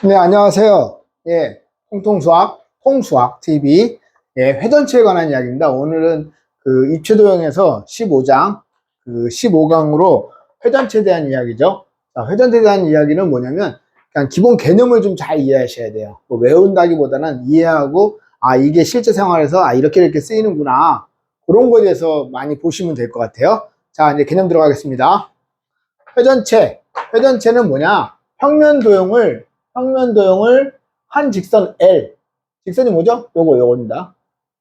네, 안녕하세요. 예, 통수학 TV, 예, 회전치에 관한 이야기입니다. 오늘은 그 입체도형에서 15장, 그 15강으로 회전치에 대한 이야기죠. 자, 회전치에 대한 이야기는 뭐냐면, 그냥 기본 개념을 좀 잘 이해하셔야 돼요. 뭐 외운다기보다는 이해하고, 아, 이게 실제 생활에서, 아, 이렇게 쓰이는구나. 그런 거에 대해서 많이 보시면 될 것 같아요. 자, 이제 개념 들어가겠습니다. 회전체는 뭐냐? 평면도형을 한 직선 L. 직선이 뭐죠? 요거입니다.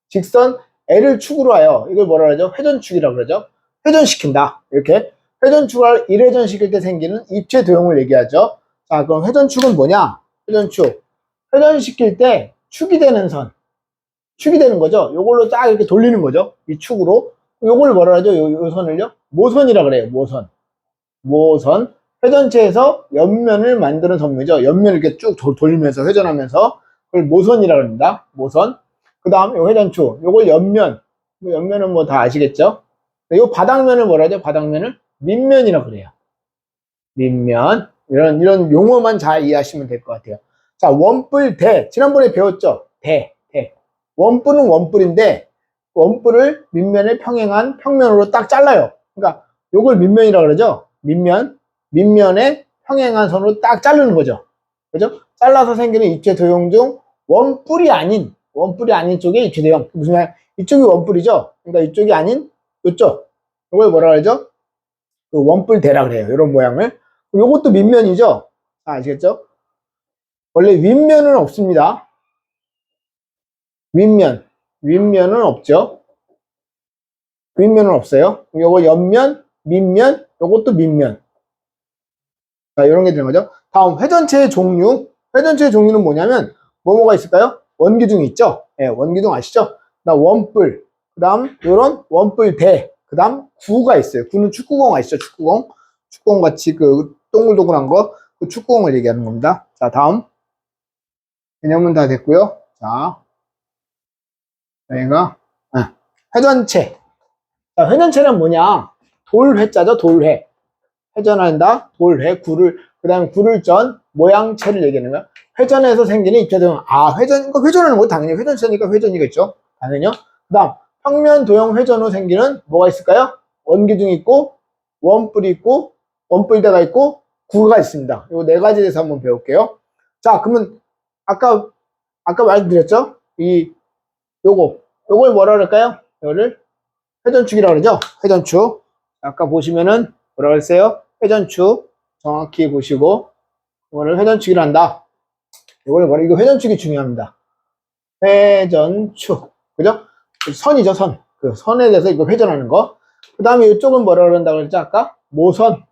직선 L을 축으로 하여, 이걸 뭐라 그러죠? 회전축이라고 그러죠? 회전시킨다. 이렇게. 회전축을 1회전시킬 때 생기는 입체도형을 얘기하죠. 자, 그럼 회전축은 뭐냐? 회전축. 회전시킬 때 축이 되는 선. 축이 되는 거죠? 요걸로 쫙 이렇게 돌리는 거죠? 이 축으로. 요걸 뭐라 하죠? 요 선을요? 모선이라 그래요. 모선. 회전체에서 옆면을 만드는 선이죠. 옆면을 이렇게 쭉 돌리면서 회전하면서 그걸 모선이라고 합니다. 모선. 그 다음 요 회전축. 요걸 옆면. 옆면은 뭐 다 아시겠죠? 요 바닥면을 뭐라 하죠? 바닥면을 밑면이라고 그래요. 밑면. 이런 용어만 잘 이해하시면 될 것 같아요. 자, 원뿔 대. 지난번에 배웠죠? 대. 원뿔은 원뿔인데 원뿔을 밑면에 평행한 평면으로 딱 잘라요. 그러니까 요걸 밑면이라고 그러죠? 밑면에 평행한 선으로 딱 자르는 거죠. 그죠? 잘라서 생기는 입체도형 중 원뿔이 아닌 쪽의 입체도형. 무슨 말? 이쪽이 원뿔이죠? 그러니까 이쪽이 아닌 이쪽. 이걸 뭐라 그러죠? 그 원뿔대라 그래요. 이런 모양을. 요것도 밑면이죠? 아시겠죠? 원래 윗면은 없습니다. 윗면은 없죠? 윗면은 없어요. 요거 옆면, 밑면, 요것도 밑면. 자, 이런 게 되는 거죠. 다음, 회전체의 종류. 회전체의 종류는 뭐냐면, 뭐가 있을까요? 원기둥이 있죠? 예, 원기둥 아시죠? 그 다음, 원뿔. 그 다음, 요런 원뿔대. 그 다음, 구가 있어요. 구는 축구공 아시죠? 축구공 같이 그 동글동글한 거. 그 축구공을 얘기하는 겁니다. 자, 다음. 개념은 다 됐고요. 자, 여기가, 회전체. 자, 회전체는 뭐냐? 돌회자죠, 돌회. 회전한다, 돌회, 그 다음에 굴을 전, 모양체를 얘기하는 거야. 회전에서 생기는 입체도형. 아, 회전하는 거 당연히 회전체니까 회전이겠죠. 당연히요. 그 다음, 평면 도형 회전 후 생기는 뭐가 있을까요? 원기둥이 있고, 원뿔이 있고, 원뿔대가 있고, 구가 있습니다. 요 네 가지에 대해서 한번 배울게요. 자, 그러면, 아까 말씀드렸죠? 요걸 뭐라 그럴까요? 요거를 회전축이라고 그러죠? 회전축. 아까 보시면은, 뭐라 그랬어요? 회전축. 정확히 보시고, 이거를 회전축이라 한다. 이거 회전축이 중요합니다. 회전축. 그죠? 선이죠, 선. 그 선에 대해서 이거 회전하는 거. 그 다음에 이쪽은 뭐라 그런다고 그랬죠, 아까? 모선.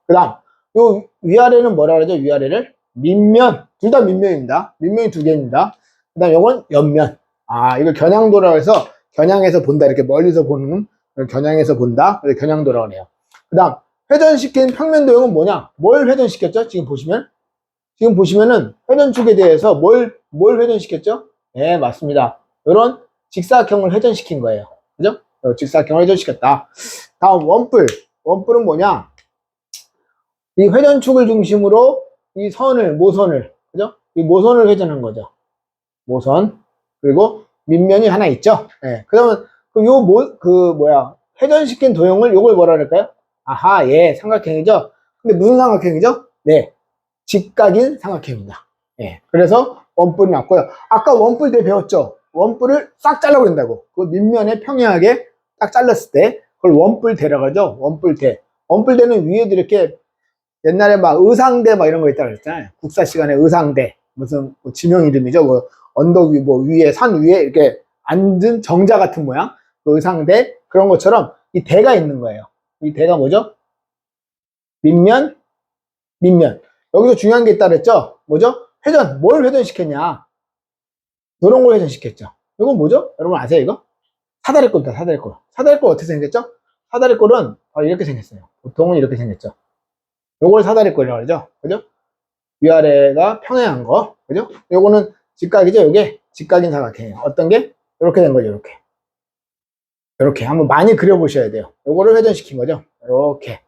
그 다음, 요 위아래는 뭐라 그러죠, 위아래를? 밑면. 둘 다 밑면입니다. 밑면이 두 개입니다. 그 다음 요건 옆면. 아, 이걸 겨냥도라고 해서 겨냥해서 본다. 이렇게 멀리서 보는 걸 겨냥해서 본다. 그래서 겨냥도라고 해요. 그 다음, 회전시킨 평면도형은 뭐냐? 뭘 회전시켰죠? 지금 보시면은 회전축에 대해서 뭘 회전시켰죠? 네, 맞습니다. 이런 직사각형을 회전시킨 거예요. 그죠? 직사각형을 회전시켰다. 다음, 원뿔은 뭐냐? 이 회전축을 중심으로 이 모선을, 그죠? 이 모선을 회전한 거죠. 모선. 그리고 밑면이 하나 있죠? 예. 그러면, 회전시킨 도형을 요걸 뭐라 그럴까요? 아하, 예, 삼각형이죠? 근데 무슨 삼각형이죠? 네. 직각인 삼각형입니다. 예. 그래서 원뿔이 났고요. 아까 원뿔 때 배웠죠? 원뿔을 싹 잘라버린다고. 그 밑면에 평행하게 딱 잘랐을 때, 그걸 원뿔대라고 하죠? 원뿔대. 원뿔대는 위에도 이렇게 옛날에 막 의상대 막 이런 거 있다고 그랬잖아요. 국사 시간에 의상대. 무슨 뭐 지명 이름이죠. 뭐 언덕 위, 뭐 위에, 산 위에 이렇게 앉은 정자 같은 모양. 그 의상대. 그런 것처럼 이 대가 있는 거예요. 이 대가 뭐죠? 밑면. 여기서 중요한 게 있다 그랬죠? 뭐죠? 뭘 회전시켰냐? 이런 걸 회전시켰죠. 이건 뭐죠? 여러분 아세요, 이거? 사다리꼴입니다, 사다리꼴. 사다리꼴 어떻게 생겼죠? 사다리꼴은 바로 이렇게 생겼어요. 보통은 이렇게 생겼죠. 요걸 사다리꼴이라고 그러죠. 그죠? 위아래가 평행한 거. 그죠? 요거는 직각이죠. 요게 직각인 삼각형이에요. 어떤 게? 이렇게 된 거죠. 이렇게 한번 많이 그려보셔야 돼요. 요거를 회전시킨 거죠. 이렇게.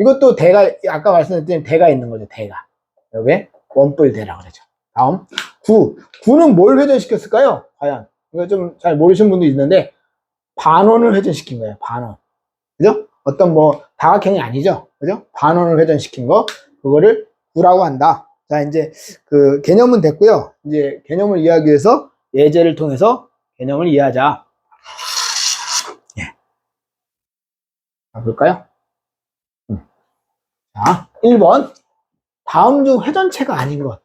이것도 대가, 아까 말씀드렸더니 대가 있는 거죠, 대가. 여기 원뿔대라고 그러죠. 다음, 9. 9는 뭘 회전시켰을까요? 과연. 이거 좀 잘 모르시는 분도 있는데, 반원을 회전시킨 거예요, 반원. 그죠? 어떤 뭐, 다각형이 아니죠? 그죠? 반원을 회전시킨 거, 그거를 9라고 한다. 자, 이제 그 개념은 됐고요. 이제 개념을 이해하기 위해서 예제를 통해서 개념을 이해하자. 예. 자, 볼까요? 자, 1번. 다음 중 회전체가 아닌 것.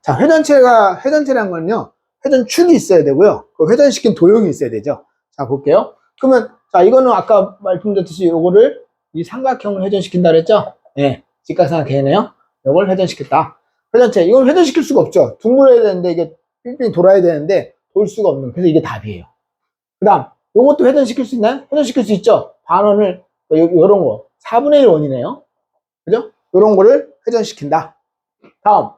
자, 회전체란 건요, 회전축이 있어야 되고요. 그 회전시킨 도형이 있어야 되죠. 자, 볼게요. 그러면, 자, 이거는 아까 말씀드렸듯이 요거를 이 삼각형을 회전시킨다 그랬죠? 예. 직각삼각형이네요. 요걸 회전시켰다. 회전체. 이건 회전시킬 수가 없죠. 둥글어야 되는데, 이게 빙빙 돌아야 되는데, 돌 수가 없는. 그래서 이게 답이에요. 그 다음, 요것도 회전시킬 수 있나요? 회전시킬 수 있죠. 반원을, 요런 거. 4분의 1 원이네요. 그죠? 요런 거를 회전시킨다. 다음,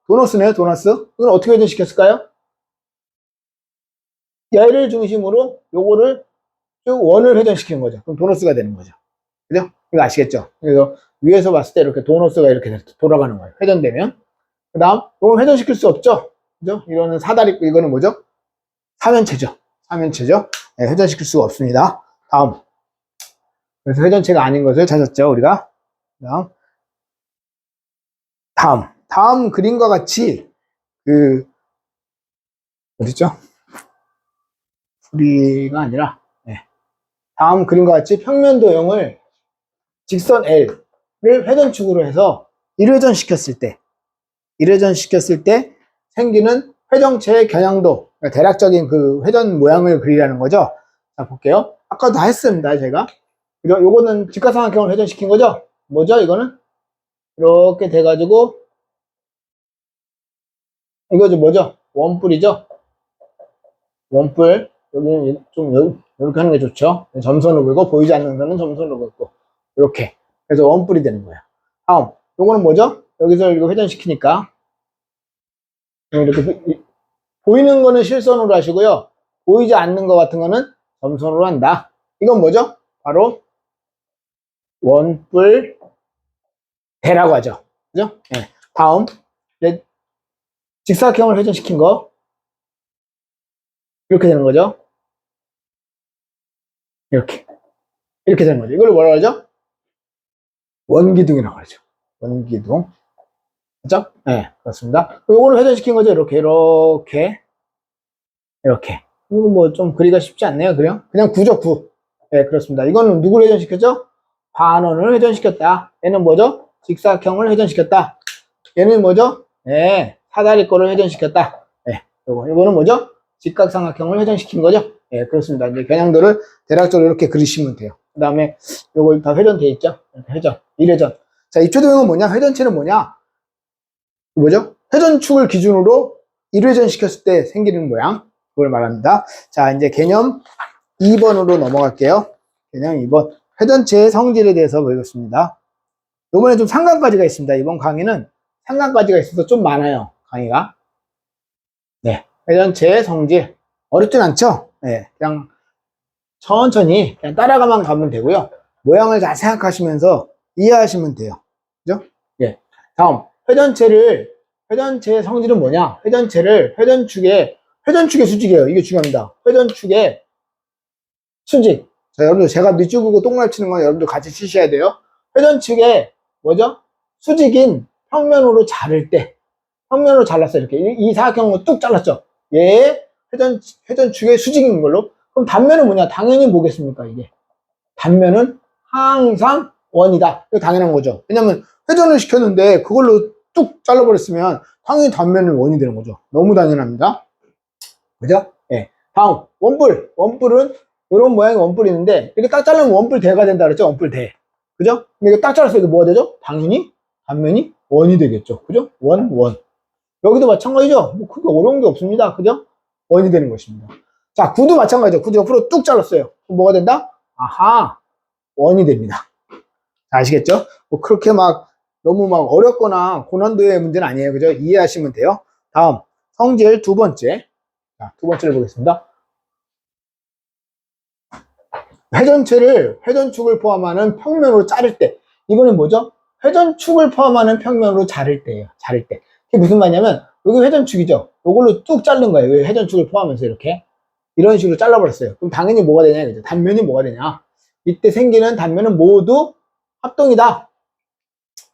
도너스네요, 도너스. 이건 어떻게 회전시켰을까요? 얘를 중심으로 요거를 쭉 원을 회전시키는 거죠. 그럼 도너스가 되는 거죠. 그죠? 이거 아시겠죠? 그래서 위에서 봤을 때 이렇게 도너스가 이렇게 돌아가는 거예요. 회전되면. 그 다음, 이건 회전시킬 수 없죠? 그죠? 이거는 사다리, 이거는 뭐죠? 사면체죠. 사면체죠. 네, 회전시킬 수가 없습니다. 다음. 그래서 회전체가 아닌 것을 찾았죠, 우리가. 다음 그림과 같이, 어딨죠? 풀이가 아니라, 네. 다음 그림과 같이 평면 도형을 직선 L을 회전축으로 해서 1회전시켰을 때 생기는 회전체의 겨냥도, 그러니까 대략적인 그 회전 모양을 그리라는 거죠. 자, 볼게요. 아까도 다 했습니다, 제가. 요거는 직각삼각형을 회전시킨 거죠? 뭐죠, 이거는? 이렇게 돼가지고, 이거죠, 뭐죠? 원뿔이죠? 원뿔. 여기는 좀, 이렇게 하는 게 좋죠? 점선으로 긁고, 보이지 않는 선은 점선으로 긁고. 이렇게. 그래서 원뿔이 되는 거예요. 다음, 요거는 뭐죠? 여기서 이거 회전시키니까. 이렇게, 보이는 거는 실선으로 하시고요. 보이지 않는 것 같은 거는 점선으로 한다. 이건 뭐죠? 바로 원뿔 대라고 하죠. 그죠? 네. 다음, 직사각형을 회전시킨 거. 이렇게 되는 거죠. 이렇게. 이렇게 되는 거죠. 이걸 뭐라고 하죠? 원기둥이라고 하죠. 원기둥. 그죠? 네, 그렇습니다. 요거를 회전시킨 거죠. 이렇게. 이거 뭐 좀 그리기가 쉽지 않네요. 그냥 9죠, 9. 네, 그렇습니다. 이거는 누구를 회전시켰죠? 반원을 회전시켰다. 얘는 뭐죠? 직사각형을 회전시켰다. 얘는 뭐죠? 네, 사다리 거를 회전시켰다. 네, 요거는 뭐죠? 직각삼각형을 회전시킨 거죠? 네, 그렇습니다. 이제 겨냥도를 대략적으로 이렇게 그리시면 돼요. 그 다음에 요거 다 회전돼 있죠? 회전, 1회전. 자, 입조도형은 뭐냐? 회전체는 뭐냐? 뭐죠? 회전축을 기준으로 1회전 시켰을 때 생기는 모양. 그걸 말합니다. 자, 이제 개념 2번으로 넘어갈게요. 개념 2번. 회전체의 성질에 대해서 보겠습니다. 이번에 좀 상관까지가 있습니다. 이번 강의는 상관까지가 있어서 좀 많아요. 강의가. 네. 회전체의 성질. 어렵진 않죠? 네. 그냥 천천히 그냥 따라가만 가면 되고요. 모양을 잘 생각하시면서 이해하시면 돼요. 그죠? 예. 다음. 회전체의 성질은 뭐냐? 회전축의 수직이에요. 이게 중요합니다. 회전축의 수직. 자, 여러분들 제가 밑줄 긋고 동그라미 치는 건 여러분들 같이 치셔야 돼요. 회전축의 뭐죠? 수직인 평면으로 자를 때, 평면으로 잘랐어요. 이렇게 이 사각형으로 뚝 잘랐죠. 얘의 회전축의 수직인 걸로. 그럼 단면은 뭐냐? 당연히 뭐겠습니까? 이게 단면은 항상 원이다. 이거 당연한 거죠. 왜냐면 회전을 시켰는데 그걸로 뚝 잘라버렸으면 당연히 단면은 원이 되는 거죠. 너무 당연합니다. 그죠? 예. 다음, 원뿔. 원뿔은 이런 모양의 원뿔이 있는데 이렇게 딱 자르면 원뿔 대가 된다 그랬죠? 원뿔 대. 그죠? 근데 이거 딱 잘랐어요. 이거 뭐가 되죠? 당연히 단면이 원이 되겠죠. 그죠? 원. 여기도 마찬가지죠? 뭐 크게 어려운 게 없습니다. 그죠? 원이 되는 것입니다. 자, 구도 마찬가지죠. 구도 옆으로 뚝 잘랐어요. 그럼 뭐가 된다? 아하, 원이 됩니다. 아시겠죠? 뭐 그렇게 너무 어렵거나 고난도의 문제는 아니에요. 그죠? 이해하시면 돼요. 다음, 성질 두 번째. 자, 두 번째를 보겠습니다. 회전축을 포함하는 평면으로 자를 때, 이거는 뭐죠? 회전축을 포함하는 평면으로 자를 때예요. 자를 때. 그게 무슨 말이냐면 여기 회전축이죠. 이걸로 뚝 자른 거예요. 회전축을 포함해서 이렇게 이런 식으로 잘라버렸어요. 그럼 당연히 뭐가 되냐 이거죠. 단면이 뭐가 되냐. 이때 생기는 단면은 모두 합동이다.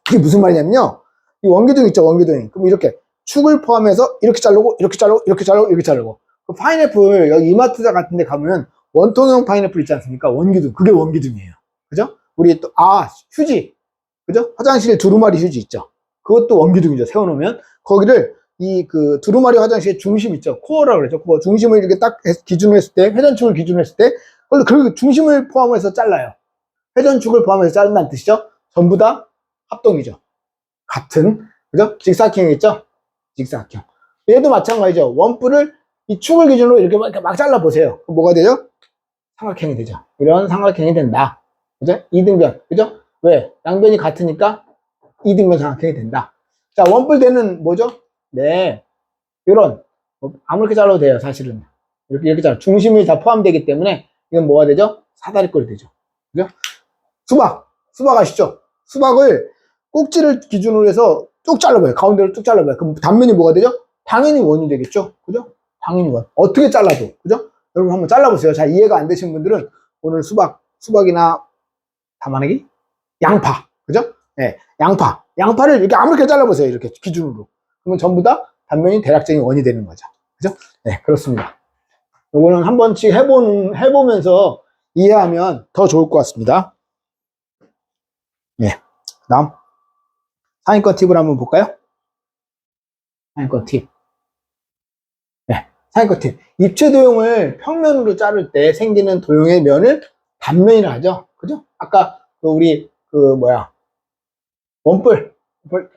그게 무슨 말이냐면요. 이 원기둥 있죠. 원기둥. 그럼 이렇게 축을 포함해서 이렇게 자르고 이렇게 자르고 이렇게 자르고 이렇게 자르고 그 파인애플 여기 이마트 같은 데 가면 원통형 파인애플 있지 않습니까? 원기둥. 그게 원기둥이에요. 그죠? 우리 또 휴지. 그죠? 화장실 두루마리 휴지 있죠. 그것도 원기둥이죠. 세워놓으면 거기를 이 그 두루마리 화장실의 중심 있죠. 코어라고 그러죠. 코어 중심을 이렇게 딱 기준으로 했을 때 회전축을 기준으로 했을 때 그걸로 그 중심을 포함해서 잘라요. 회전축을 포함해서 자른다는 뜻이죠. 전부 다 합동이죠. 같은 그죠? 직사각형 있죠? 직사각형. 얘도 마찬가지죠. 원뿔을 이 축을 기준으로 이렇게 막 잘라 보세요. 그럼 뭐가 되죠? 삼각형이 되죠. 이런 삼각형이 된다. 그죠? 이등변. 그죠? 왜? 양변이 같으니까 이등변 삼각형이 된다. 자, 원뿔대는 뭐죠? 네. 이런 아무렇게 잘라도 돼요. 사실은. 이렇게 잘라. 중심이 다 포함되기 때문에 이건 뭐가 되죠? 사다리꼴이 되죠. 그죠? 수박 아시죠? 수박을 꼭지를 기준으로 해서 쭉 잘라봐요. 가운데를 쭉 잘라봐요. 그럼 단면이 뭐가 되죠? 당연히 원이 되겠죠? 그죠? 당연히 원. 어떻게 잘라도. 그죠? 여러분 한번 잘라보세요. 자, 이해가 안 되신 분들은 오늘 수박이나 담아내기? 양파. 그죠? 네, 양파를 이렇게 아무렇게 잘라보세요. 이렇게 기준으로. 그러면 전부 다 단면이 대략적인 원이 되는 거죠. 그죠? 네, 그렇습니다. 요거는 한 번씩 해보면서 이해하면 더 좋을 것 같습니다. 네. 다음. 상위권 팁을 한번 볼까요? 상위권 팁. 네. 상위권 팁. 입체 도형을 평면으로 자를 때 생기는 도형의 면을 단면이라 하죠. 그죠? 아까 우리 원뿔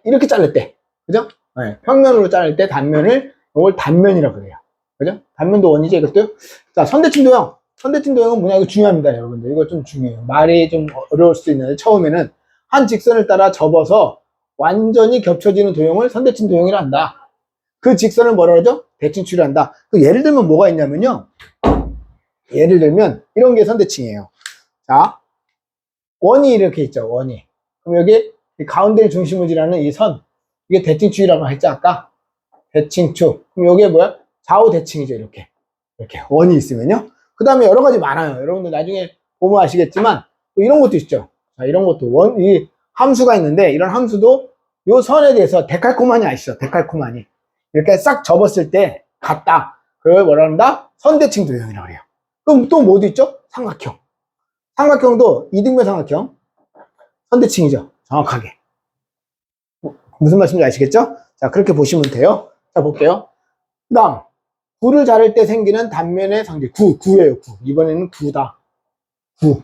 이렇게 자를 때. 그죠? 네. 평면으로 자를 때 단면을 이걸 단면이라고 그래요. 그죠? 단면도 원이죠, 이것도요. 자, 선대칭 도형. 선대칭 도형은 뭐냐? 이거 중요합니다, 여러분들. 이거 좀 중요해요. 말이 좀 어려울 수 있는데, 처음에는 한 직선을 따라 접어서 완전히 겹쳐지는 도형을 선대칭 도형이라 한다. 그 직선을 뭐라 그러죠? 대칭축이라 한다. 그 예를 들면 뭐가 있냐면요. 예를 들면 이런 게 선대칭이에요. 자, 원이 이렇게 있죠, 원이. 그럼 여기 가운데를 중심을 지나는 이 선. 이게 대칭축이라고 했죠, 아까? 대칭축. 그럼 여기에 뭐야? 좌우 대칭이죠, 이렇게. 이렇게 원이 있으면요. 그 다음에 여러 가지 많아요. 여러분들 나중에 보면 아시겠지만 또 이런 것도 있죠. 자, 이런 것도 이 함수가 있는데 이런 함수도 요 선에 대해서 데칼코마니 아시죠? 데칼코마니. 이렇게 싹 접었을 때 같다. 그걸 뭐라 한다? 선대칭 도형이라고 해요. 그럼 또 뭐도 있죠? 삼각형. 삼각형도 이등변 삼각형. 선대칭이죠. 정확하게. 무슨 말씀인지 아시겠죠? 자, 그렇게 보시면 돼요. 자, 볼게요. 그 다음, 구를 자를 때 생기는 단면의 상대. 구예요, 구. 이번에는 구다. 구.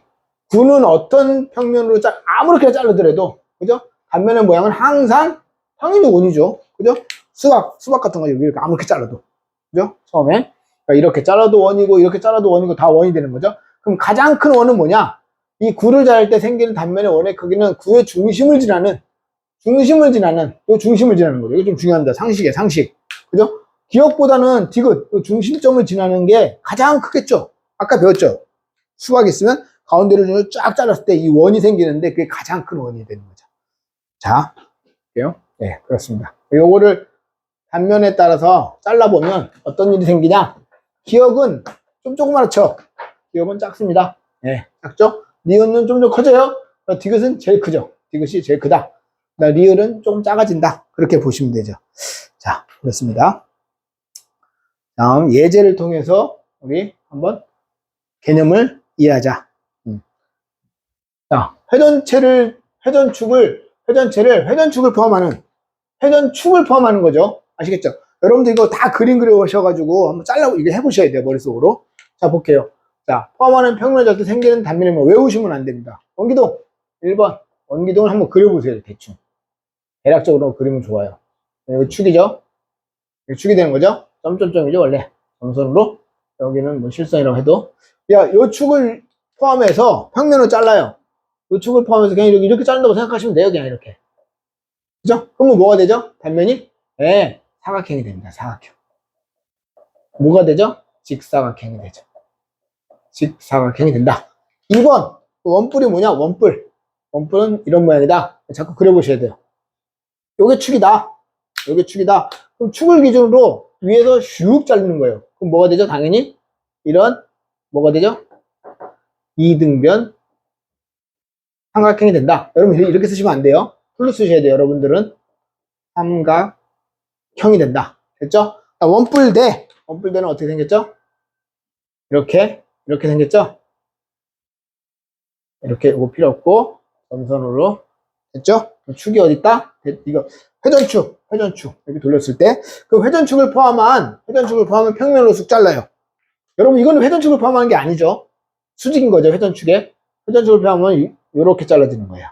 구는 어떤 평면으로 아무렇게 자르더라도, 그죠? 단면의 모양은 항상 당연히 원이죠. 그죠? 수박 같은 거 이렇게 아무렇게 잘라도. 그죠? 처음에. 그러니까 이렇게 잘라도 원이고, 이렇게 잘라도 원이고, 다 원이 되는 거죠? 그럼 가장 큰 원은 뭐냐? 이 구를 자를 때 생기는 단면의 원의 크기는 구의 중심을 지나는 거죠. 이거 좀 중요합니다. 상식이에요, 상식. 그죠? 기억보다는 디귿, 중심점을 지나는 게 가장 크겠죠? 아까 배웠죠? 수박이 있으면 가운데를 쫙 잘랐을 때 이 원이 생기는데 그게 가장 큰 원이 되는 거죠. 자, 볼게요. 네, 그렇습니다. 요거를 단면에 따라서 잘라보면 어떤 일이 생기냐? 기억은 좀 조그맣죠? 기억은 작습니다. 네, 작죠? 니은은 좀 더 커져요? 디귿은 제일 크죠? 디귿이 제일 크다. 리을은 조금 작아진다. 그렇게 보시면 되죠. 자, 그렇습니다. 다음 예제를 통해서 우리 한번 개념을 이해하자. 자, 회전축을 포함하는 거죠. 아시겠죠? 여러분들 이거 다 그림 그려오셔가지고 한번 이게 해보셔야 돼요, 머릿속으로. 자, 볼게요. 자, 포함하는 평면을 때 생기는 단면을 외우시면 안 됩니다. 원기둥 1번 원기둥을 한번 그려보세요. 대충 대략적으로 그리면 좋아요. 여기 축이죠. 여기 축이 되는 거죠. 점점점이죠, 원래. 점선으로. 여기는 뭐 실선이라고 해도. 야, 요 축을 포함해서 평면을 잘라요. 요 축을 포함해서 그냥 이렇게 자른다고 생각하시면 돼요. 그냥 이렇게. 그죠? 그러면 뭐가 되죠? 단면이? 네, 사각형이 됩니다. 사각형. 뭐가 되죠? 직사각형이 되죠. 직사각형이 된다. 2번 원뿔이 뭐냐? 원뿔. 원뿔은 이런 모양이다. 자꾸 그려보셔야 돼요. 요게 축이다. 요게 축이다. 그럼 축을 기준으로 위에서 슉 자르는 거예요. 그럼 뭐가 되죠? 당연히 이런 뭐가 되죠? 이등변 삼각형이 된다. 여러분 이렇게 쓰시면 안 돼요. 풀로 쓰셔야 돼요. 여러분들은 삼각형이 된다. 됐죠? 원뿔대는 어떻게 생겼죠? 이렇게 생겼죠? 이렇게 이거 필요 없고 점선으로 됐죠? 축이 어디 있다? 이거 회전축 이렇게 돌렸을 때 그 회전축을 포함한 평면으로 쑥 잘라요. 여러분 이거는 회전축을 포함하는 게 아니죠. 수직인 거죠. 회전축을 포함하면 이렇게 잘라지는 거예요.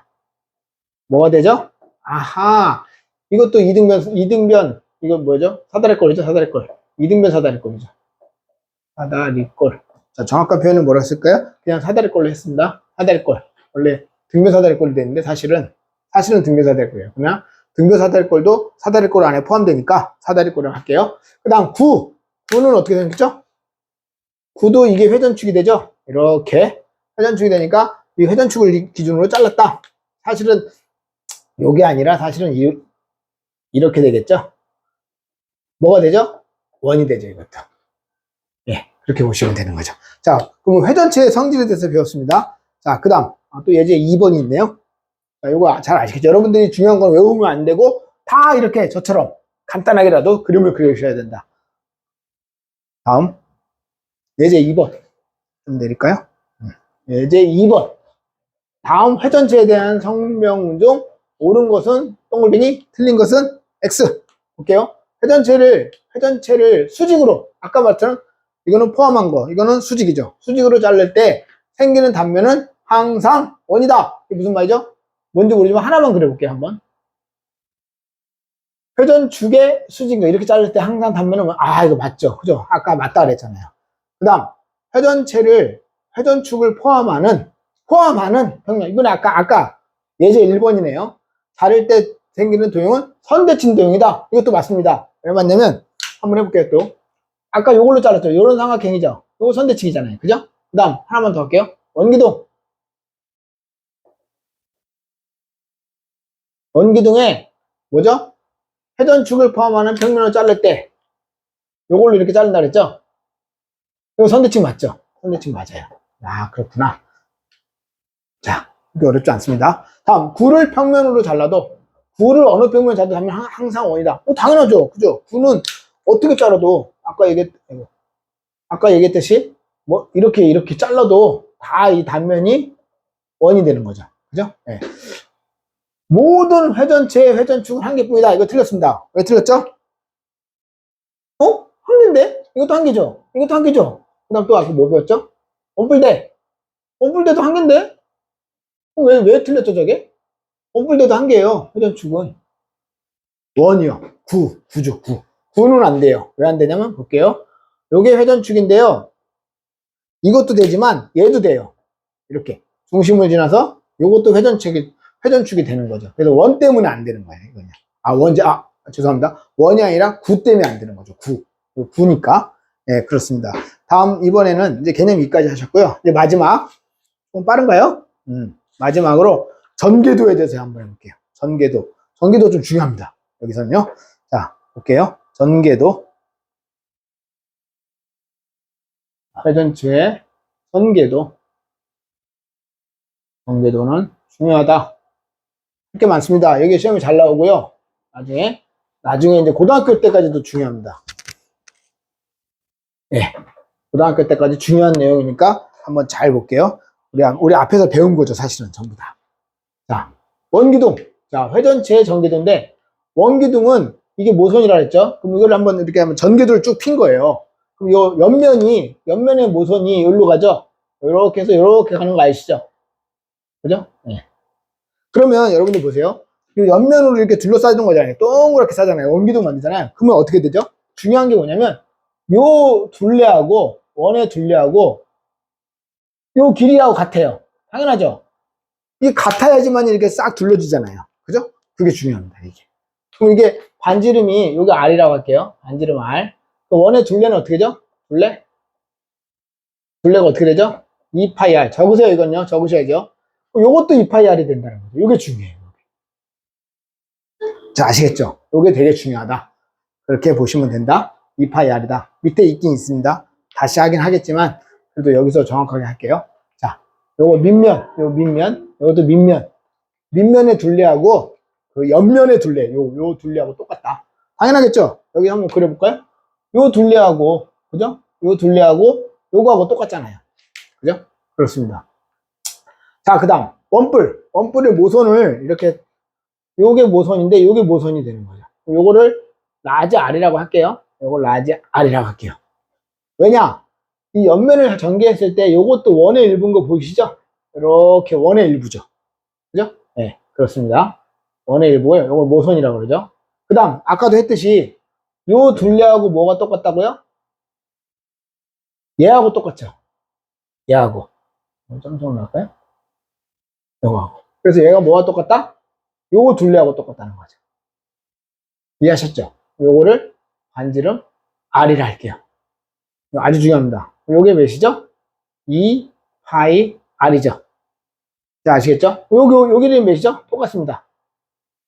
뭐가 되죠? 아하, 이것도 이등변 이거 뭐죠? 사다리꼴이죠. 이등변 사다리꼴이죠. 사다리꼴. 자, 정확한 표현은 뭐라 했을까요? 그냥 사다리꼴로 했습니다. 사다리꼴. 원래 등변 사다리꼴이 되는데 사실은 등변 사다리꼴이에요. 그냥 등변 사다리꼴도 사다리꼴 안에 포함되니까 사다리꼴을 할게요. 그 다음 구는 어떻게 생겼죠? 구도 이게 회전축이 되죠? 이렇게 회전축이 되니까 이 회전축을 기준으로 잘랐다. 사실은 요게 아니라 사실은 이렇게 되겠죠? 뭐가 되죠? 원이 되죠, 이것도. 예, 그렇게 보시면 되는 거죠. 자, 그럼 회전체의 성질에 대해서 배웠습니다. 자, 그 다음, 또 예제 2번이 있네요. 자, 요거 잘 아시겠죠? 여러분들이 중요한 건 외우면 안 되고, 다 이렇게 저처럼 간단하게라도 그림을 그려주셔야 된다. 다음, 예제 2번. 좀 내릴까요? 예제 2번. 다음 회전체에 대한 설명 중 옳은 것은 동글비니, 틀린 것은 X. 볼게요. 회전체를 수직으로, 아까 말처럼 이거는 포함한 거, 이거는 수직이죠. 수직으로 자를 때 생기는 단면은 항상 원이다. 이게 무슨 말이죠? 뭔지 모르지만 하나만 그려볼게요, 한번. 회전축의 수직인 거, 이렇게 자를 때 항상 단면은, 이거 맞죠? 그죠? 아까 맞다 그랬잖아요. 그 다음, 회전축을 포함하는 평면. 이건 아까 예제 1번이네요. 자를 때 생기는 도형은 선대칭 도형이다. 이것도 맞습니다. 왜 맞냐면, 한번 해볼게요, 또. 아까 요걸로 잘랐죠. 요런 삼각형이죠. 요거 선대칭이잖아요. 그죠? 그 다음, 하나만 더 할게요. 원기둥에, 뭐죠? 회전축을 포함하는 평면을 자를 때, 요걸로 이렇게 자른다 그랬죠? 이거 선대칭 맞죠? 선대칭 맞아요. 그렇구나. 자, 이게 어렵지 않습니다. 다음, 구를 평면으로 잘라도, 구를 어느 평면에 잘라도 항상 원이다. 당연하죠. 그죠? 구는 어떻게 잘라도, 아까 얘기했듯이, 뭐, 이렇게 잘라도 다 이 단면이 원이 되는 거죠. 그죠? 네. 모든 회전체의 회전축은 한 개뿐이다. 이거 틀렸습니다. 왜 틀렸죠? 한 개인데? 이것도 한 개죠? 이것도 한 개죠? 그 다음 또 아까 뭐 배웠죠? 원뿔대도 한 개인데? 왜 틀렸죠, 저게? 원뿔대도 한 개예요. 회전축은. 원이요. 구죠, 구. 구는 안 돼요. 왜 안 되냐면, 볼게요. 요게 회전축인데요. 이것도 되지만, 얘도 돼요. 이렇게. 중심을 지나서, 요것도 회전축이 되는 거죠. 그래서 원 때문에 안 되는 거예요, 이거는. 죄송합니다. 원이 아니라 구 때문에 안 되는 거죠. 구니까. 네, 그렇습니다. 다음, 이번에는 이제 개념 2까지 하셨고요. 이제 마지막. 좀 빠른가요? 마지막으로 전개도에 대해서 한번 해볼게요. 전개도 좀 중요합니다. 여기서는요. 자, 볼게요. 전개도. 회전체의 전개도는 중요하다. 이렇게 많습니다. 여기 시험이 잘 나오고요. 나중에 이제 고등학교 때까지도 중요합니다. 예. 고등학교 때까지 중요한 내용이니까 한번 잘 볼게요. 우리 앞에서 배운 거죠, 사실은 전부 다. 자, 원기둥. 자, 회전체의 전개도인데, 원기둥은 이게 모선이라 그랬죠? 그럼 이걸 한번 이렇게 하면 전개도를 쭉 핀 거예요. 그럼 요 옆면의 모선이 여기로 가죠? 이렇게 해서 이렇게 가는 거 아시죠? 그죠? 네. 그러면 여러분들 보세요. 이 옆면으로 이렇게 둘러싸는 거잖아요. 동그랗게 싸잖아요. 원기둥 만들잖아요. 그러면 어떻게 되죠? 중요한 게 뭐냐면, 요 둘레하고, 원의 둘레하고, 요 길이하고 같아요. 당연하죠? 이게 같아야지만 이렇게 싹 둘러지잖아요. 그죠? 그게 중요합니다, 이게. 그럼 이게 반지름이, 여기 R이라고 할게요. 반지름 R. 그 원의 둘레는 어떻게 되죠? 둘레가 어떻게 되죠? 2파이 R. 적으세요, 이건요. 적으셔야죠. 요것도 2파이 R이 된다는 거죠. 요게 중요해요. 자, 아시겠죠? 요게 되게 중요하다. 그렇게 보시면 된다. 2파이 R이다. 밑에 있긴 있습니다. 다시 하긴 하겠지만, 그래도 여기서 정확하게 할게요. 자, 요거 밑면, 요 밑면, 요것도 밑면. 밑면의 둘레하고, 그 옆면의 둘레, 요 둘레하고 똑같다. 당연하겠죠? 여기 한번 그려볼까요? 요 둘레하고, 그죠? 요 둘레하고, 요거하고 똑같잖아요. 그죠? 그렇습니다. 자, 그 다음, 원뿔. 원뿔의 모선을 이렇게, 요게 모선인데, 요게 모선이 되는 거죠. 요거를 라지 R이라고 할게요. 요걸 라지 R이라고 할게요. 왜냐? 이 옆면을 전개했을 때 요것도 원의 일부인 거 보이시죠? 이렇게 원의 일부죠. 그죠? 네, 그렇습니다. 원의 일부고요. 요걸 모선이라고 그러죠. 그 다음, 아까도 했듯이, 요 둘레하고 뭐가 똑같다고요? 얘하고 똑같죠? 얘하고. 점점 나올까요? 요거하고. 그래서 얘가 뭐가 똑같다? 요 둘레하고 똑같다는 거죠. 이해하셨죠? 요거를 반지름 R이라 할게요. 아주 중요합니다. 요게 몇이죠? 2 파이 R이죠. 자, 아시겠죠? 여기는 몇이죠? 똑같습니다.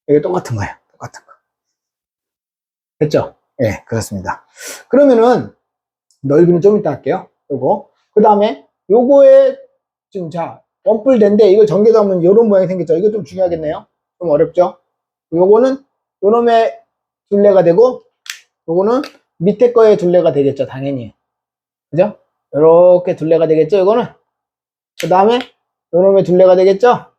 이게 똑같은 거예요. 똑같은 거. 됐죠? 예, 네, 그렇습니다. 그러면은, 넓이는 좀 이따 할게요. 요거. 그 다음에, 요거에, 지금 자, 원뿔대인데, 이걸 전개도 하면 요런 모양이 생겼죠? 이거 좀 중요하겠네요? 좀 어렵죠? 요거는, 요놈의 둘레가 되고, 요거는 밑에 거의 둘레가 되겠죠? 당연히. 그죠? 요렇게 둘레가 되겠죠? 요거는. 그 다음에, 요놈의 둘레가 되겠죠?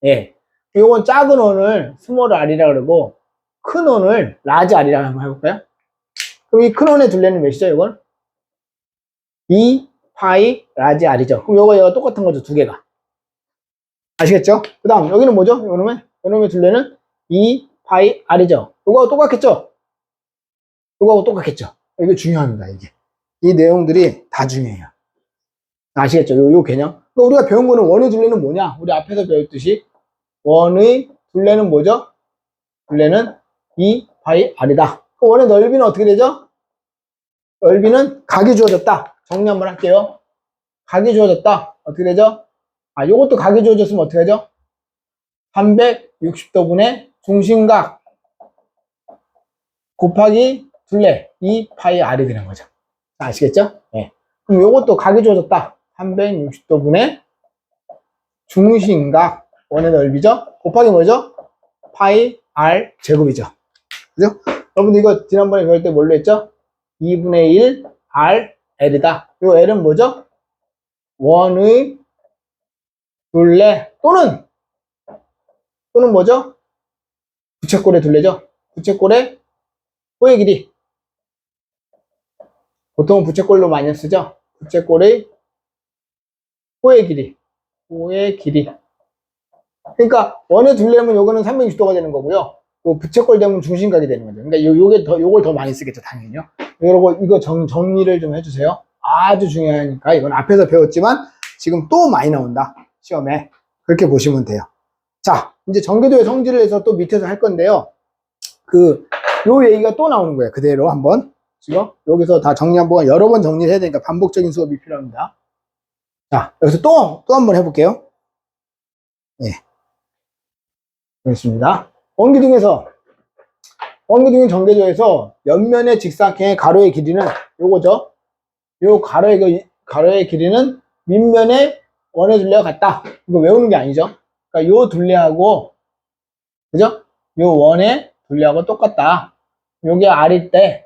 예. 요건 작은 원을 스몰 R이라 그러고, 큰 원을 라지 R이라고 한번 해볼까요? 그럼 이 큰 원의 둘레는 몇이죠, 요건? 2 파이 라지 R이죠. 그럼 요거 똑같은 거죠, 두 개가. 아시겠죠? 그 다음, 여기는 뭐죠? 요놈의 둘레는 2 파이 R이죠. 요거하고 똑같겠죠? 요거하고 똑같겠죠? 이게 중요합니다, 이게. 이 내용들이 다 중요해요. 아시겠죠? 요 개념. 그러니까 우리가 배운 거는 원의 둘레는 뭐냐? 우리 앞에서 배웠듯이 원의 둘레는 뭐죠? 둘레는 2 파이 R이다. 그 원의 넓이는 어떻게 되죠? 넓이는 각이 주어졌다. 정리 한번 할게요. 각이 주어졌다. 어떻게 되죠? 아, 요것도 각이 주어졌으면 어떻게 되죠? 360도분의 중심각 곱하기 둘레 2 파이 R이 되는 거죠. 아시겠죠? 네. 그럼 요것도 각이 주어졌다. 360도분의 중심각 원의 넓이죠? 곱하기 뭐죠? 파이 R 제곱이죠. 그죠? 여러분들 이거 지난번에 배울 때 뭘로 했죠? 2분의 1 R L이다. 요 L은 뭐죠? 원의 둘레 또는 뭐죠? 부채꼴의 둘레죠. 부채꼴의 호의 길이. 보통은 부채꼴로 많이 쓰죠. 부채꼴의 호의 길이. 호의 길이. 그러니까 원의 둘레면 요거는 360도가 되는 거고요. 그 부채꼴 되면 중심각이 되는 거죠. 그러니까 요걸 더 많이 쓰겠죠, 당연히요. 이거 정리를 좀 해주세요. 아주 중요하니까 이건 앞에서 배웠지만 지금 또 많이 나온다. 시험에. 그렇게 보시면 돼요. 자, 이제 전개도의 성질을 해서 또 밑에서 할 건데요. 요 얘기가 또 나오는 거예요. 그대로 한번. 지금 여기서 다 정리 한번 여러 번 정리를 해야 되니까 반복적인 수업이 필요합니다. 자, 여기서 또 한번 해볼게요. 예. 그렇습니다. 원기둥 전개조에서 옆면의 직사각형의 가로의 길이는 요거죠. 요 가로의 길이는 밑면의 원의 둘레와 같다. 이거 외우는 게 아니죠. 그러니까 요 둘레하고, 그죠? 요 원의 둘레하고 똑같다. 요게 R일 때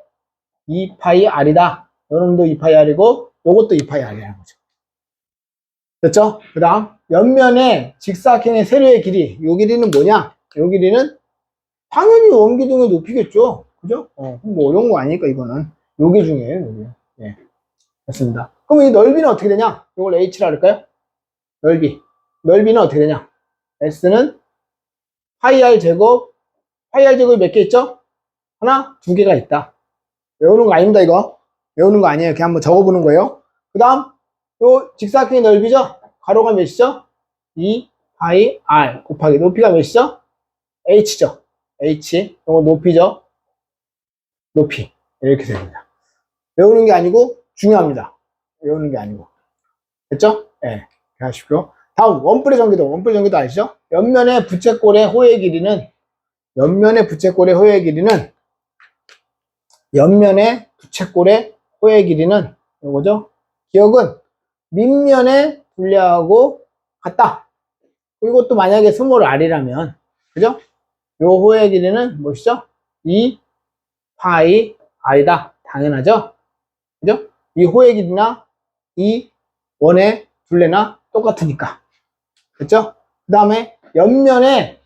2파이 R이다. 요놈도 2파이 R이고 요것도 2파이 R이라는 거죠. 됐죠? 그 다음 옆면의 직사각형의 세로의 길이, 요 길이는 뭐냐? 요 길이는 당연히 원기둥의 높이겠죠. 그죠? 뭐 어려운 거 아니니까 이거는 요게 중요해요. 요게. 예. 됐습니다. 그럼 이 넓이는 어떻게 되냐? 이걸 H라 할까요? 넓이는 어떻게 되냐? S는 파이 R 제곱, 파이 R 제곱이 몇 개 있죠? 하나, 두 개가 있다. 외우는 거 아닙니다, 이거. 외우는 거 아니에요. 그냥 한번 적어보는 거예요. 그 다음, 요 직사각형의 넓이죠? 가로가 몇이죠? 2 파이 R 곱하기 높이가 몇이죠? H죠. H. 이거 높이죠? 높이. 이렇게 됩니다. 외우는 게 아니고 중요합니다. 외우는 게 아니고. 됐죠? 예. 네, 하십시오. 다음 원뿔의 전개도. 원뿔의 전개도 아시죠? 옆면의 부채꼴의 호의 길이는 옆면의 부채꼴의 호의 길이는 옆면의 부채꼴의 호의 길이는 이거죠. 기억은 밑면의 둘레하고 같다. 이것도 만약에 스몰 r이라면 그죠? 요 호의 길이는 무엇이죠? 2 파이 r이다. 당연하죠? 그죠? 이 호의 길이나 이 원의 둘레나 똑같으니까. 그렇죠? 그 다음에 옆면의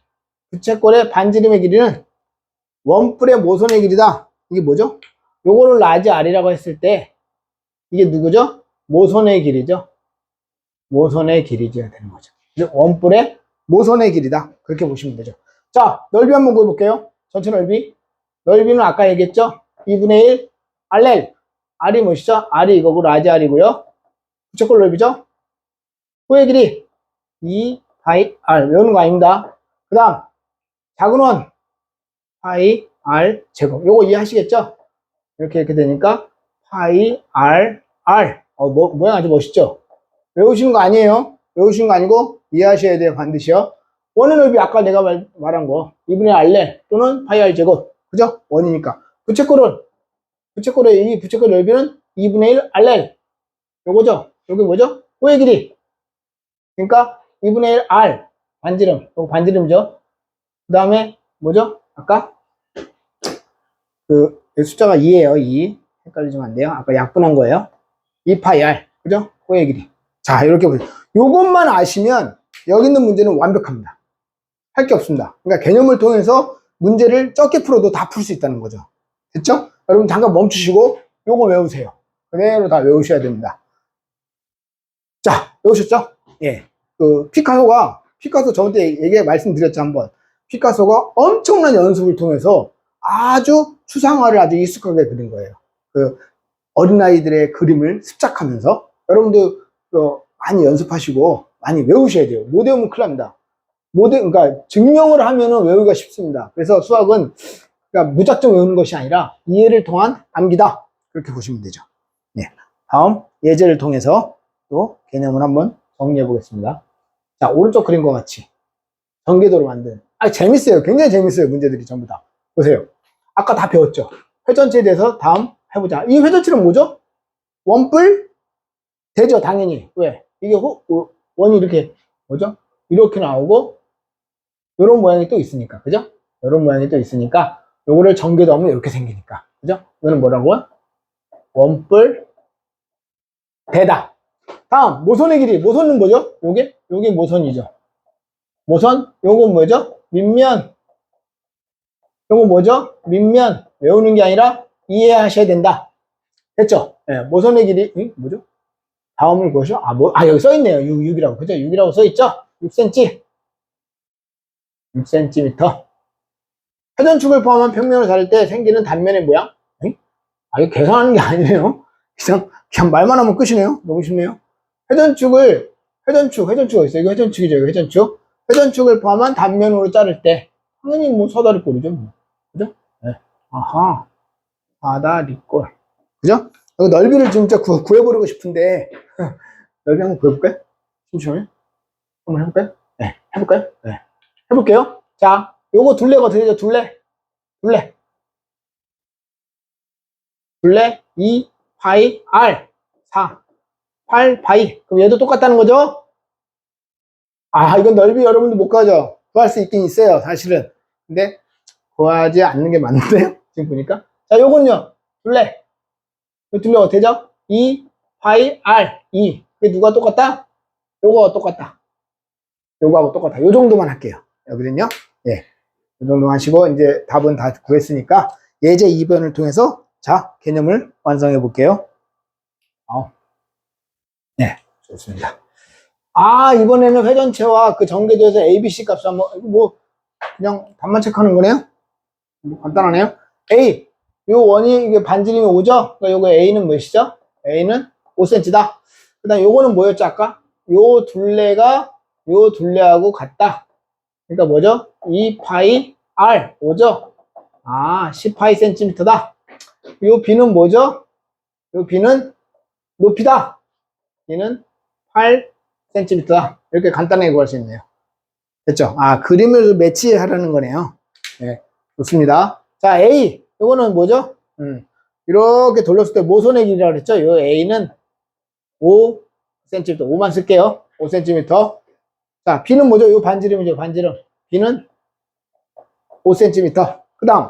부채꼴의 반지름의 길이는 원뿔의 모선의 길이다. 이게 뭐죠? 요거를 라지 r이라고 했을 때 이게 누구죠? 모선의 길이죠. 모선의 길이죠. 되는 거죠. 원뿔의 모선의 길이다. 그렇게 보시면 되죠. 자, 넓이 한번 구해볼게요. 전체 넓이. 넓이는 아까 얘기했죠? 2분의 1 RL. R이 뭐시죠? R이 이거고 라지 R이고요. 부채꼴 넓이죠? 호의 길이 2 파이 R. 외우는 거 아닙니다. 그 다음 작은 원 파이 R 제곱. 요거 이해하시겠죠? 이렇게 되니까 파이 R 모양 아주 멋있죠? 외우시는 거 아니에요. 외우시는 거 아니고 이해하셔야 돼요. 반드시요. 원의 넓이 아까 내가 말한 거 2분의 RL 또는 파이 R 제곱. 그죠? 원이니까. 부채꼴의 이 부채꼴 넓이는 2분의 1 RL. 요거죠? 여기 뭐죠? 호의 길이. 그러니까 2분의 1 R 반지름. 요거 반지름이죠. 그 다음에 뭐죠? 아까 그 숫자가 2예요. 2. 헷갈리시면 안 돼요. 아까 약분한 거예요. 2파이 R. 그죠? 호의 길이. 자, 이렇게 보세요. 요것만 아시면 여기 있는 문제는 완벽합니다. 할 게 없습니다. 그러니까 개념을 통해서 문제를 적게 풀어도 다 풀 수 있다는 거죠. 됐죠? 여러분 잠깐 멈추시고 요거 외우세요. 그대로 다 외우셔야 됩니다. 자, 외우셨죠? 예. 그 피카소 저한테 말씀드렸죠, 한번. 피카소가 엄청난 연습을 통해서 아주 추상화를 아주 익숙하게 그린 거예요. 그 어린아이들의 그림을 습작하면서 여러분도 많이 연습하시고 많이 외우셔야 돼요. 못 외우면 큰일 납니다. 그러니까 증명을 하면은 외우기가 쉽습니다. 그래서 수학은 그러니까 무작정 외우는 것이 아니라 이해를 통한 암기다. 그렇게 보시면 되죠. 네. 다음 예제를 통해서 또 개념을 한번 정리해 보겠습니다. 자, 오른쪽 그림과 같이 전개도로 만든. 재밌어요. 굉장히 재밌어요. 문제들이 전부 다. 보세요. 아까 다 배웠죠. 회전체에 대해서 다음 해보자. 이 회전체는 뭐죠? 원뿔 되죠. 당연히. 왜? 이게 원이 이렇게 뭐죠? 이렇게 나오고 이런 모양이 또 있으니까. 그죠? 이런 모양이 또 있으니까 요거를 전개도 하면 이렇게 생기니까. 그죠? 이거는 뭐라고요? 원뿔 되다. 다음 모선의 길이. 모선은 뭐죠? 요게 모선이죠. 모선. 요건 뭐죠? 밑면. 요거 뭐죠? 밑면. 외우는 게 아니라 이해하셔야 된다. 됐죠? 네, 모선의 길이 뭐죠? 다음을 보시죠. 여기 써있네요. 6이라고. 그죠? 6이라고 써있죠? 6cm. 6cm. 회전축을 포함한 평면을 자를 때 생기는 단면의 모양? 이거 계산하는 게 아니네요. 그냥 말만 하면 끝이네요. 너무 쉽네요. 회전축 어딨어요? 이거 회전축이죠. 이거 회전축. 회전축을 포함한 단면으로 자를 때, 당연히 뭐 사다리꼴이죠. 그죠? 네. 아하. 사다리꼴. 그죠? 넓이를 진짜 구해보려고 싶은데, 넓이 한번 구해볼까요? 잠시만요. 한번 해볼까요? 네. 해볼까요? 네. 해볼게요. 자, 요거 둘레가 어떻게 되죠? 둘레 2 파이 R 4 8 파이. 그럼 얘도 똑같다는 거죠? 이건 넓이 여러분들 못 구하죠? 구할 수 있긴 있어요, 사실은. 근데 구하지 않는 게 맞는데요? 지금 보니까. 자, 요건요. 둘레 어떻게 되죠? 2 파이 R 2. 그게 누가 똑같다? 요거 똑같다. 요거하고 똑같다. 요 정도만 할게요. 여기는요. 예. 이 정도 하시고 이제 답은 다 구했으니까 예제 2번을 통해서 자, 개념을 완성해 볼게요. 네, 좋습니다. 이번에는 회전체와 그 전개도에서 ABC 값을 한번 그냥 답만 체크하는 거네요. 간단하네요. A, 요 원이 이게 반지름이 5죠? 그러니까 요거 A는 몇이죠? A는 5cm다. 그 다음 요거는 뭐였죠, 아까? 요 둘레가 요 둘레하고 같다. 그러니까 뭐죠? 2파이 R 5죠? 10파이 cm다. 요 B는 뭐죠? 요 B는 높이다. B는 8 cm다. 이렇게 간단하게 구할 수 있네요. 됐죠? 아, 그림을 매치하라는 거네요. 네, 좋습니다. 자, A. 이거는 뭐죠? 이렇게 돌렸을 때 모선의 길이라고 그랬죠? 이 A는 5cm, 5만 쓸게요. 5cm. 자, B는 뭐죠? 이 반지름이죠, 반지름. B는 5cm. 그 다음,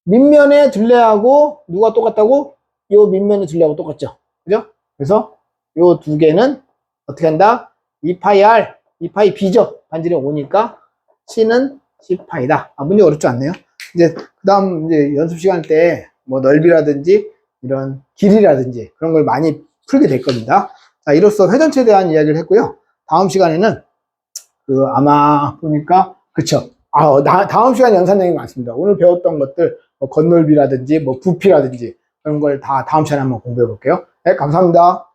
밑면의 둘레하고 누가 똑같다고? 이 밑면의 둘레하고 똑같죠? 그죠? 그래서 이 두 개는 어떻게 한다? 2파이 R, 2파이 B죠? 반지름 5니까 C는 10파이다. 아, 문제 어렵지 않네요. 이제, 그 다음, 이제 연습 시간 때 뭐 넓이라든지 이런 길이라든지 그런 걸 많이 풀게 될 겁니다. 자, 이로써 회전체에 대한 이야기를 했고요. 다음 시간에는 아마 보니까 그쵸. 다음 시간 연산 내용이 많습니다. 오늘 배웠던 것들 뭐 건넓이라든지 뭐 부피라든지 그런 걸 다 다음 시간에 한번 공부해 볼게요. 네, 감사합니다.